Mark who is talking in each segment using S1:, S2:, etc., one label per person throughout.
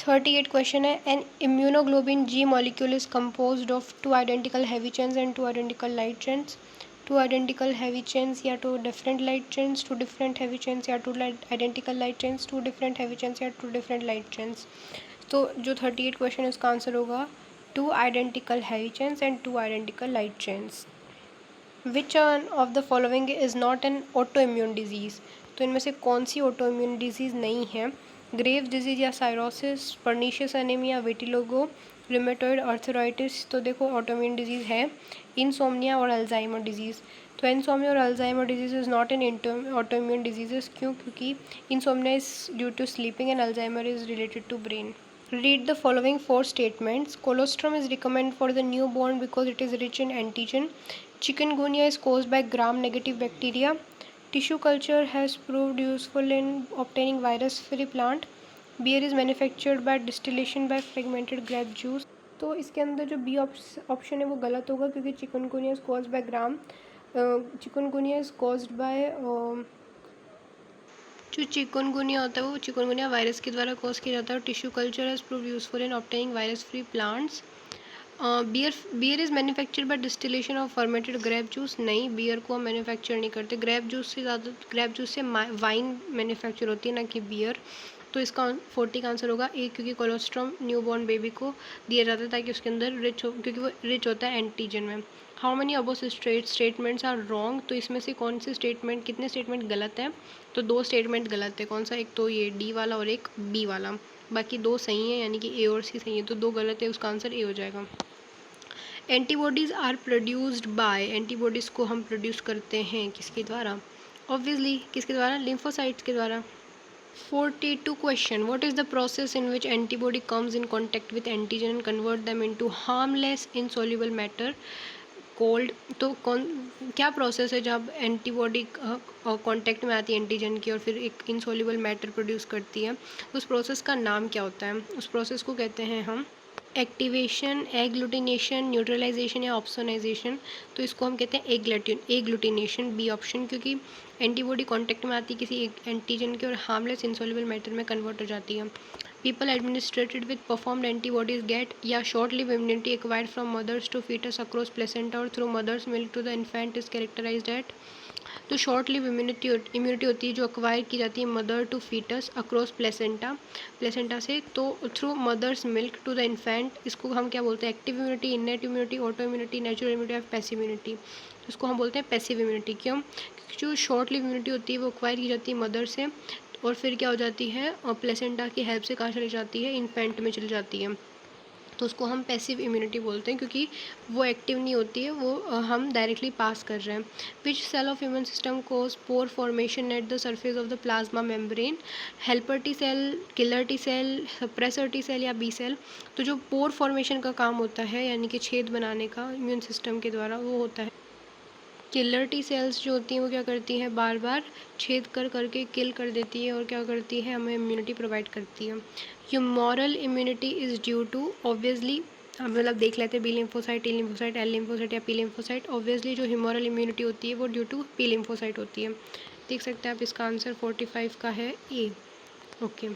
S1: 38 question है, an immunoglobin G molecule is composed of 2 identical heavy chains and 2 identical light chains. 2 identical heavy chains या 2 different light chains, 2 different heavy chains या 2 identical light chains, 2 different heavy chains या 2 different light chains. तो जो 38 question है उसका answer होगा 2 identical heavy chains and 2 identical light chains. Which one of the following is not an autoimmune disease. तो इनमें से कौन सी ऑटो इम्यून डिजीज़ नहीं है? ग्रेव्स डिजीज़ या cirrhosis, pernicious anaemia, vitiligo, rheumatoid arthritis. तो देखो ऑटो इम्यून डिजीज़ है इंसोम्निया और अल्जाइमर डिजीज़. तो इंसोम्निया और Alzheimer disease is not an autoimmune disease. क्यों? क्योंकि insomnia is due to sleeping and Alzheimer is related to brain. Read the following 4 statements. Colostrum is recommended for the newborn because it is rich in antigen. Chikungunya is caused by gram-negative bacteria. Tissue culture has proved useful in obtaining virus-free plant. Beer is manufactured by distillation by fragmented grape juice. तो इसके अंदर जो B option है वो गलत होगा क्योंकि chikungunya is caused by chikungunya is caused by जो चिकनगुनिया होता है वो चिकनगुनिया वायरस के द्वारा कॉज किया जाता है. और tissue culture has prove useful in obtaining virus free plants. Beer is manufactured by distillation of fermented grape juice. नहीं, बियर को हम मैन्युफैक्चर नहीं करते. ग्रेप जूस से वाइन मैन्युफैक्चर होती है ना कि बियर. तो इसका 40 का आंसर होगा ए, क्योंकि कोलोस्ट्रम न्यूबॉर्न बेबी को दिया जाता है ताकि उसके अंदर रिच हो, क्योंकि वो रिच होता है एंटीजन में. How many above statements are wrong. तो इसमें से कौन से स्टेटमेंट, कितने स्टेटमेंट गलत हैं? तो 2 स्टेटमेंट गलत है. कौन सा? एक तो ये डी वाला और एक बी वाला. बाकी 2 सही हैं, यानी कि ए और सी सही है. तो 2 गलत है, उसका आंसर ए हो जाएगा. Antibodies are produced by. Antibodies को हम प्रोड्यूस करते हैं किसके द्वारा? ऑब्वियसली किसके द्वारा? लिम्फोसाइट्स के द्वारा. 42 question. What is the process in which antibody comes in contact with antigen and convert them into harmless insoluble matter called. तो कौन क्या प्रोसेस है जब एंटीबॉडी कांटेक्ट में आती है एंटीजन की और फिर एक इनसॉल्युबल मैटर प्रोड्यूस करती है? उस प्रोसेस का नाम क्या होता है? उस प्रोसेस को कहते हैं हम एक्टिवेशन, एग्लूटिनेशन, न्यूट्रलाइजेशन या ऑप्सोनाइजेशन. तो इसको हम कहते हैं एग्लूटिनेशन, बी ऑप्शन, क्योंकि एंटीबॉडी कांटेक्ट में आती है किसी एक एंटीजन के और हार्मलेस इनसॉल्युबल मैटर में कन्वर्ट हो जाती है. People administered with performed antibodies get या short lived immunity acquired from mothers to foetus across placenta और through mother's milk to the infant is characterised at. तो शॉर्ट लिव इम्यूनिटी होती है जो एक्वायर की जाती है mother to foetus across placenta से, तो through mother's milk to the infant. इसको हम क्या बोलते हैं? Active immunity, innate immunity, auto immunity, natural immunity और पैसिव इम्यूनिटी. तो इसको हम बोलते हैं पैसिव इम्यूनिटी. क्यों? क्योंकि जो शॉर्ट लिव इम्यूनिटी होती है वो एक्वायर की जाती है मदर से और फिर क्या हो जाती है? प्लेसेंटा की हेल्प से कहाँ चली जाती है? इन्फेंट में चली जाती है. तो उसको हम पैसिव इम्यूनिटी बोलते हैं क्योंकि वो एक्टिव नहीं होती है, वो हम डायरेक्टली पास कर रहे हैं. Which cell of human system causes pore formation at the surface of the plasma membrane? Helper T cell, killer T cell, suppressor T cell या बी सेल? तो जो पोर फॉर्मेशन का काम होता है यानी कि छेद बनाने का इम्यून सिस्टम के द्वारा, वो होता है किलर टी सेल्स. जो होती हैं वो क्या करती हैं? बार बार छेद कर करके किल कर देती है और क्या करती है? हमें इम्यूनिटी प्रोवाइड करती है. Humoral immunity is due to. Obviously हम मतलब देख लेते हैं B lymphocyte, T lymphocyte, L lymphocyte या पी लिम्फोसाइट. ऑब्वियसली जो ह्यूमोरल इम्यूनिटी होती है वो ड्यू टू पी लिम्फोसाइट होती है. देख सकते हैं आप, इसका आंसर 45 का है ए. Okay.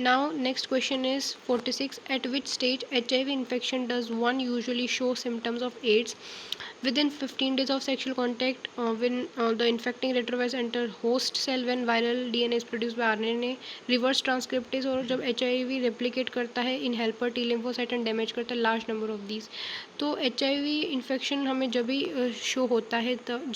S1: Now next question is 46. At which stage HIV infection does one usually show symptoms of AIDS? Within 15 days of sexual contact, when the infecting retrovirus enter host cell, when viral DNA is produced by RNA, reverse transcriptase, और जब HIV replicate करता है in helper T lymphocyte and damage करता है large number of these. तो HIV infection हमें जब भी शो होता है तब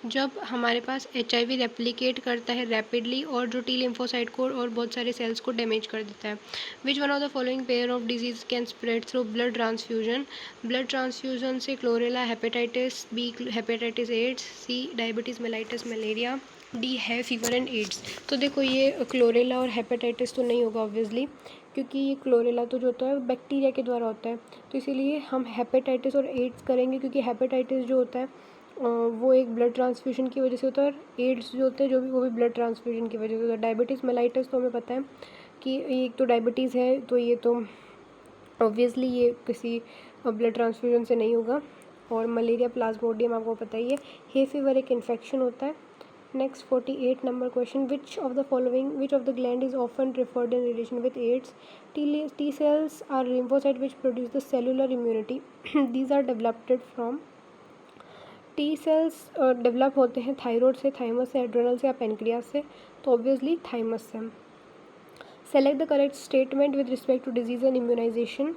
S1: जब हमारे पास HIV रेप्लिकेट करता है रैपिडली और जो टी लिम्फोसाइट को और बहुत सारे सेल्स को डैमेज कर देता है. Which one of the following pair of disease can spread through blood transfusion? Blood transfusion से cholera hepatitis, B hepatitis AIDS, C diabetes mellitus malaria, D hay fever and AIDS. तो देखो ये chlorella और hepatitis तो नहीं होगा obviously, क्योंकि ये क्लोरेला तो जो होता है बैक्टीरिया के द्वारा होता है. तो इसीलिए हम हेपेटाइटिस और एड्स करेंगे, क्योंकि हेपेटाइटिस जो होता है वो एक ब्लड ट्रांसफ्यूजन की वजह से होता है और एड्स जो होते हैं जो भी वो भी ब्लड ट्रांसफ्यूजन की वजह से होता है. डायबिटीज़ मेलाइटिस तो हमें पता है कि एक तो डायबिटीज़ है, तो ये तो ऑब्वियसली ये किसी ब्लड ट्रांसफ्यूजन से नहीं होगा. और मलेरिया प्लाज्मोडियम आपको पता ही है. हे फीवर एक इन्फेक्शन होता है Next 48 number question, which of the gland is often referred in relation with AIDS? T cells are lymphocytes which produce the cellular immunity. These are developed from T cells develop होते हैं thyroid से, thymus से, adrenal से या pancreas से, तो obviously thymus से। Select the correct statement with respect to disease and immunization.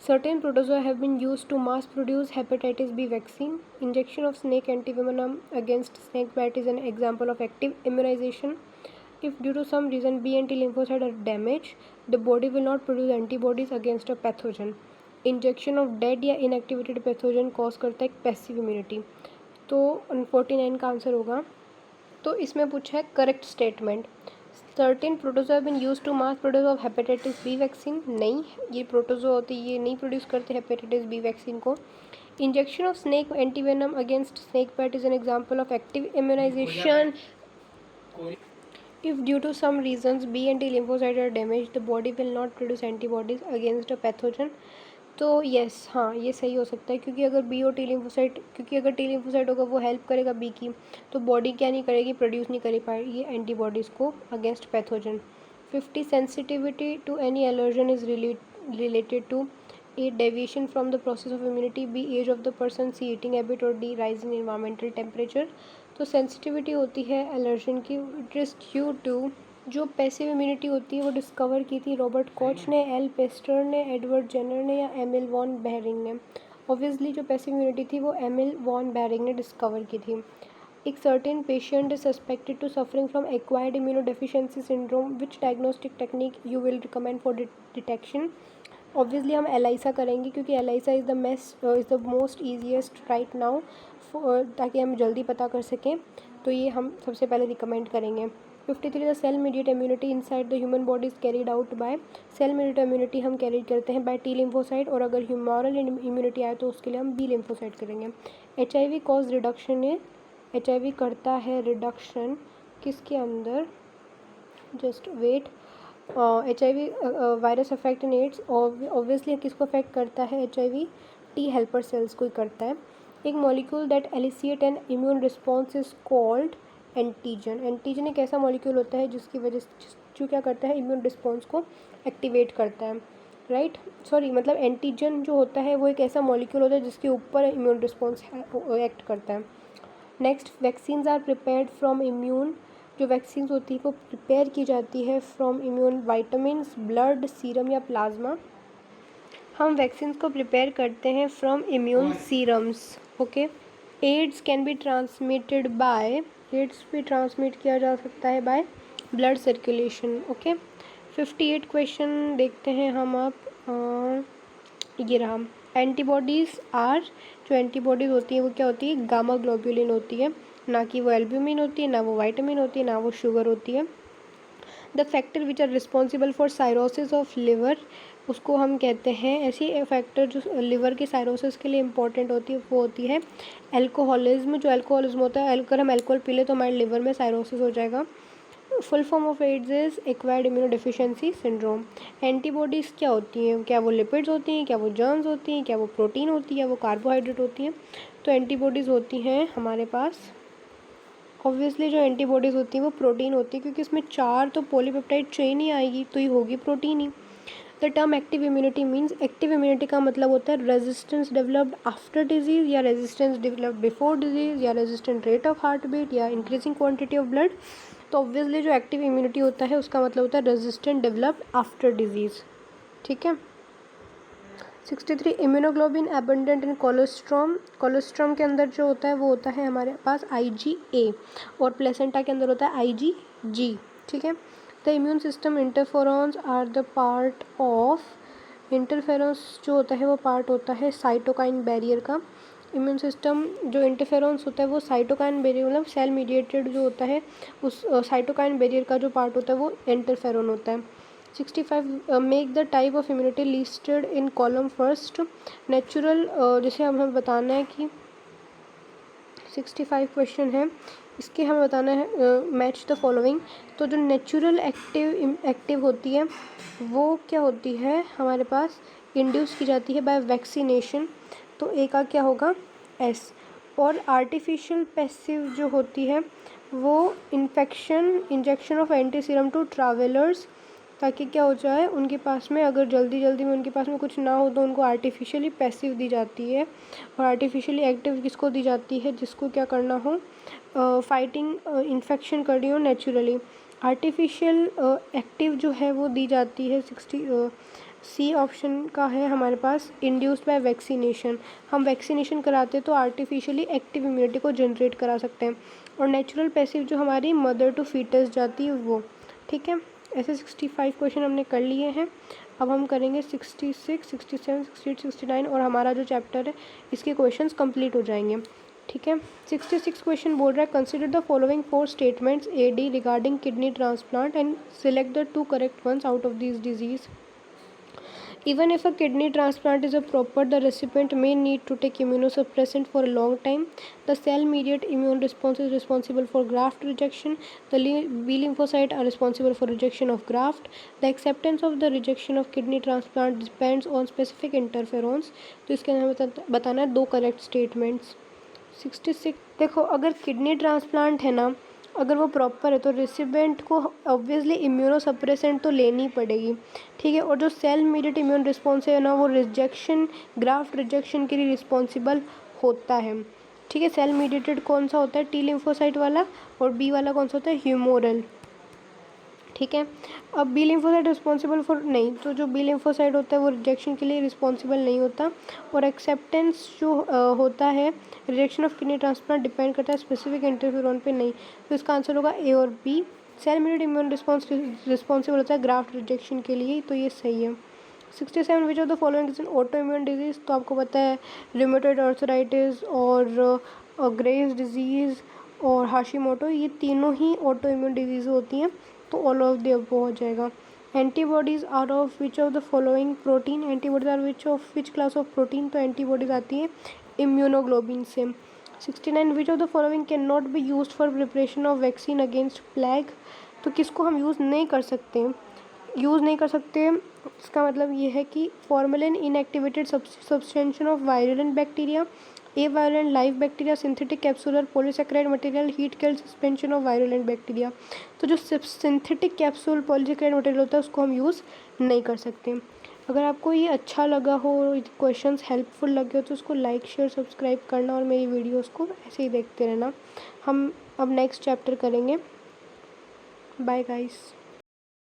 S1: Certain protozoa have been used to mass produce hepatitis B vaccine. Injection of snake antivenom against snake bite is an example of active immunization. If due to some reason B and T lymphocytes are damaged, the body will not produce antibodies against a pathogen. Injection of dead या inactivated pathogen cause करता है passive immunity. तो 49 का answer होगा। तो इसमें पूछा है correct statement. Certain protozoa have been used to mass produce of hepatitis B vaccine. नहीं, ये प्रोटोजोआ होती है, ये नहीं प्रोड्यूस करते हेपेटाइटिस बी वैक्सीन को। Injection of snake antivenom against snake bite is an example of active immunization. If due to some reasons B and T lymphocytes are damaged, the body will not produce antibodies against a pathogen. तो yes, हाँ, ये सही हो सकता है, क्योंकि अगर B और टी लिम्फोसाइट, क्योंकि अगर टी लिम्फोसाइट होगा वो हेल्प करेगा बी की, तो बॉडी क्या नहीं करेगी, प्रोड्यूस नहीं कर पाएगी एंटीबॉडीज़ को against pathogen. 50 sensitivity to any allergen is related to a deviation from the process of immunity, B age of the person, C eating habit और D rise in environmental temperature. तो sensitivity होती है allergen की, it is due to जो passive immunity होती है वो discover की थी रॉबर्ट कॉच ने, एल पेस्टर ने, एडवर्ड जेनर ने या एमिल वॉन बेहरिंग ने। ऑब्वियसली जो पैसिव इम्यूनिटी थी वो एमिल वॉन बेहरिंग ने डिस्कवर की थी। एक certain patient is suspected to suffering from acquired immunodeficiency syndrome, which diagnostic technique you will recommend for detection. Obviously हम एलाइसा करेंगे, क्योंकि ELISA is the most easiest right now, ताकि हम जल्दी पता कर सकें, तो ये हम सबसे पहले रिकमेंड करेंगे। 53 the cell mediate immunity inside the human body is carried out by. Cell mediate immunity हम कैरी करते हैं बाय टी लिम्फोसाइट, और अगर ह्यूमरल इम्यूनिटी आए तो उसके लिए हम बी लिम्फोसाइट करेंगे। HIV कॉज रिडक्शन है, HIV करता है रिडक्शन किसके अंदर, just wait, HIV virus affect in AIDS, obviously किसको अफेक्ट करता है HIV, टी हेल्पर सेल्स को ही करता है। एक molecule that elicit an immune response is called antigen. Antigen एक ऐसा मॉलिक्यूल होता है जिसकी वजह से जो क्या करता है, इम्यून रिस्पॉन्स को एक्टिवेट करता है, राइट, सॉरी, मतलब एंटीजन जो होता है वो एक ऐसा मॉलिक्यूल होता है जिसके ऊपर इम्यून रिस्पॉन्स एक्ट करता है। Next, vaccines are prepared from immune, जो वैक्सीन्स होती है वो प्रिपेयर की जाती है from immune vitamins, blood, serum या प्लाज्मा। हम वैक्सीन्स को प्रिपेयर करते हैं from immune serums, okay. AIDS can be transmitted by, AIDS भी ट्रांसमिट किया जा सकता है by blood circulation, okay. 58 question देखते हैं हम अब। ये रहा, एंटीबॉडीज़ आर, जो एंटीबॉडीज़ होती है वो क्या होती है, गामा ग्लोब्यूलिन होती है, ना कि वो एल्ब्यूमिन होती है, ना वो वाइटामिन होती है, ना वो शुगर होती है। The factor which are responsible for cirrhosis of liver, उसको हम कहते हैं, ऐसी फैक्टर जो लिवर की साइरोसिस के लिए इंपॉर्टेंट होती है वो होती है एल्कोहलिज्म। जो एल्कोहलिज्म होता है, अगर हम एल्कोहल पी लें तो हमारे लिवर में साइरोसिस हो जाएगा। Full form of AIDS is acquired immunodeficiency syndrome. Antibodies क्या होती हैं, क्या वो लिपिड्स होती हैं, क्या वो जर्म्स होती हैं, क्या वो प्रोटीन होती है, वो कार्बोहाइड्रेट होती हैं। तो एंटीबॉडीज़ होती हैं हमारे पास, ऑब्वियसली जो एंटीबॉडीज़ होती हैं वो प्रोटीन होती है, क्योंकि इसमें 4 तो पॉलीपेप्टाइड चेन ही आएगी, तो ये होगी प्रोटीन ही। The term active immunity means, active immunity का मतलब होता है रेजिस्टेंस डेवलप्ड आफ्टर डिजीज़, या रेजिस्टेंस डेवलप्ड बिफोर डिजीज़, या resistant rate of heart beat, या इंक्रीजिंग क्वांटिटी ऑफ ब्लड। तो ऑब्वियसली जो एक्टिव इम्यूनिटी होता है उसका मतलब होता है रेजिस्टेंट डेवलप्ड आफ्टर डिजीज़, ठीक है। 63 इम्यूनोग्लोबिन एबंडेंट इन कोलेस्ट्रॉम, कोलेस्ट्रॉम के अंदर जो होता है वो होता है हमारे पास IgA, और प्लेसेंटा के अंदर होता है IgG, ठीक है। The immune system interferons are the part of, interferons जो होता है वो पार्ट होता है साइटोकाइन बैरियर का। इम्यून सिस्टम जो इंटरफेरोन्स होता है वो साइटोकाइन बैरियर, मतलब सेल मीडिएटेड जो होता है उस साइटोकाइन बैरियर का जो पार्ट होता है वो इंटरफेरोन होता है। 65 make the type of immunity listed in column first. Natural, जैसे हमें बताना है कि 65 क्वेश्चन है, इसके हमें बताना है मैच द फॉलोइंग। तो जो नेचुरल एक्टिव होती है वो क्या होती है हमारे पास, इंड्यूस की जाती है बाय वैक्सीनेशन, तो ए का क्या होगा, एस। और आर्टिफिशियल पैसिव जो होती है वो injection of anti serum to travellers, ताकि क्या हो जाए उनके पास में, अगर जल्दी जल्दी में उनके पास में कुछ ना हो तो उनको आर्टिफिशियली पैसिव दी जाती है, और आर्टिफिशियली एक्टिव किसको दी जाती है, जिसको क्या करना हो, फाइटिंग इन्फेक्शन करनी हो नेचुरली। आर्टिफिशियल एक्टिव जो है वो दी जाती है 60 सी ऑप्शन का है हमारे पास, इंड्यूस्ड बाय वैक्सीनेशन। हम वैक्सीनेशन कराते तो आर्टिफिशियली एक्टिव इम्यूनिटी को जनरेट करा सकते हैं। और नेचुरल पैसिव जो हमारी मदर टू फीटस जाती है वो। ठीक है, ऐसे 65 क्वेश्चन हमने कर लिए हैं। अब हम करेंगे 66, 67, 68, 69 और हमारा जो चैप्टर है इसके क्वेश्चंस कंप्लीट हो जाएंगे। ठीक है, 66 क्वेश्चन बोल रहा है, consider the following 4 statements A D regarding kidney transplant and select the 2 correct ones out of this disease. Even if a kidney transplant is a proper, the recipient may need to take immunosuppressant for a long time. The cell-mediated immune response is responsible for graft rejection. The B lymphocytes are responsible for rejection of graft. The acceptance of the rejection of kidney transplant depends on specific interferons. तो इसके अंदर बताना है 2 correct statements. 66 देखो, अगर kidney transplant है ना, अगर वो प्रॉपर है तो रिसिपेंट को ऑब्वियसली इम्यूनोसप्रेसेंट तो लेनी पड़ेगी। ठीक है, और जो सेल मीडिएट इम्यून रिस्पॉन्स है ना, वो रिजेक्शन, ग्राफ्ट रिजेक्शन के लिए रिस्पॉन्सिबल होता है। ठीक है, सेल मीडिएटेड कौन सा होता है, टी लिम्फोसाइट वाला, और बी वाला कौन सा होता है, ह्यूमोरल। ठीक है, अब बी लिम्फोसाइट रिस्पॉन्सिबल फॉर, नहीं, तो जो बी लिम्फोसाइट होता है वो रिजेक्शन के लिए रिस्पॉन्सिबल नहीं होता। और एक्सेप्टेंस जो होता है rejection of kidney transplant depend करता है स्पेसिफिक इंटरफेरोन पे, नहीं। तो इसका आंसर होगा ए और B. Cell mediated immune response responsible होता है ग्राफ्ट रिजेक्शन के लिए, तो ये सही है। 67 विच of the following is an autoimmune disease, तो आपको पता है रिमेटॉइड आर्थराइटिस और ग्रेव्स डिजीज़ और हाशिमोटो, ये तीनों ही ऑटो इम्यून डिजीज़ होती हैं, तो ऑल ऑफ द अबव हो जाएगा। Antibodies are of which of the following protein, antibodies are which class of protein, तो एंटीबॉडीज आती है इम्यूनोग्लोबिन से। 69 which of the following can not be use for preparation of vaccine against plague, तो किसको हम use नहीं कर सकते, इसका मतलब ये है कि formalin inactivated सब्सटेंशन of virulent bacteria, A virulent live bacteria, synthetic capsular polysaccharide material, heat killed suspension of virulent bacteria. तो जो सिंथेटिक कैप्सूल पॉलीसेकेराइड मटेरियल होता है उसको हम यूज़ नहीं कर सकते। अगर आपको ये अच्छा लगा हो, क्वेश्चंस हेल्पफुल लगे हो, तो उसको लाइक शेयर सब्सक्राइब करना और मेरी वीडियोस को ऐसे ही देखते रहना। हम अब नेक्स्ट चैप्टर करेंगे। Bye guys.